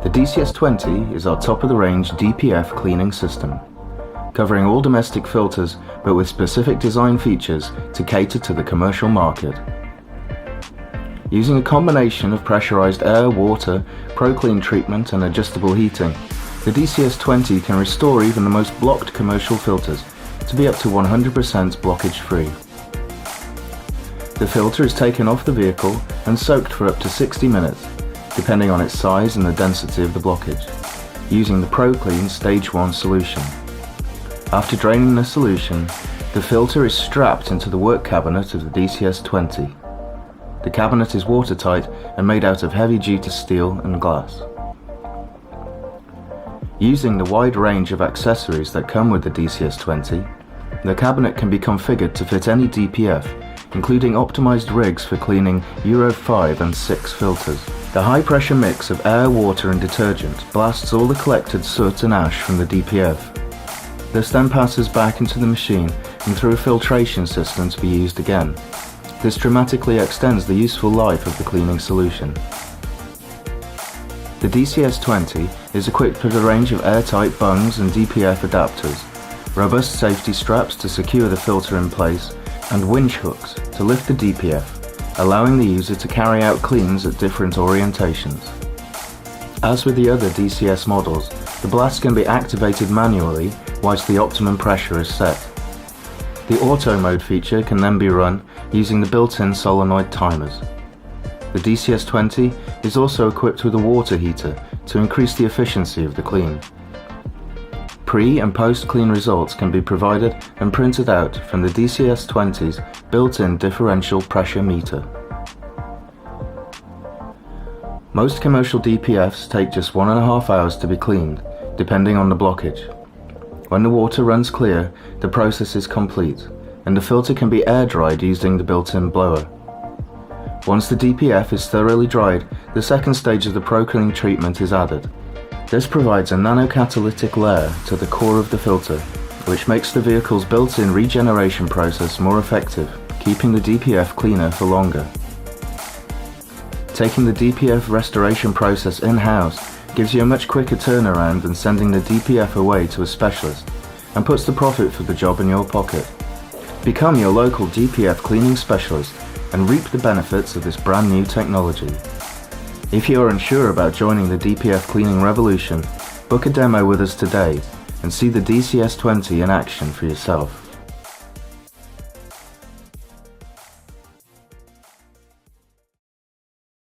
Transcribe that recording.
The DCS-20 is our top-of-the-range DPF cleaning system, covering all domestic filters but with specific design features to cater to the commercial market. Using a combination of pressurized air, water, ProClean treatment and adjustable heating, the DCS-20 can restore even the most blocked commercial filters to be up to 100% blockage free. The filter is taken off the vehicle and soaked for up to 60 minutes, depending on its size and the density of the blockage, using the ProClean Stage 1 solution. After draining the solution, the filter is strapped into the work cabinet of the DCS-20. The cabinet is watertight and made out of heavy-duty steel and glass. Using the wide range of accessories that come with the DCS-20, the cabinet can be configured to fit any DPF, including optimized rigs for cleaning Euro 5 and 6 filters. The high-pressure mix of air, water and detergent blasts all the collected soot and ash from the DPF. This then passes back into the machine and through a filtration system to be used again. This dramatically extends the useful life of the cleaning solution. The DCS-20 is equipped with a range of airtight bungs and DPF adapters, robust safety straps to secure the filter in place, and winch hooks to lift the DPF, allowing the user to carry out cleans at different orientations. As with the other DCS models, the blast can be activated manually whilst the optimum pressure is set. The auto mode feature can then be run using the built-in solenoid timers. The DCS-20 is also equipped with a water heater to increase the efficiency of the clean. Pre- and post-clean results can be provided and printed out from the DCS-20's built-in differential pressure meter. Most commercial DPFs take just 1.5 hours to be cleaned, depending on the blockage. When the water runs clear, the process is complete, and the filter can be air-dried using the built-in blower. Once the DPF is thoroughly dried, the second stage of the ProClean treatment is added. This provides a nanocatalytic layer to the core of the filter, which makes the vehicle's built-in regeneration process more effective, keeping the DPF cleaner for longer. Taking the DPF restoration process in-house gives you a much quicker turnaround than sending the DPF away to a specialist, and puts the profit for the job in your pocket. Become your local DPF cleaning specialist and reap the benefits of this brand new technology. If you are unsure about joining the DPF cleaning revolution, book a demo with us today and see the DCS-20 in action for yourself.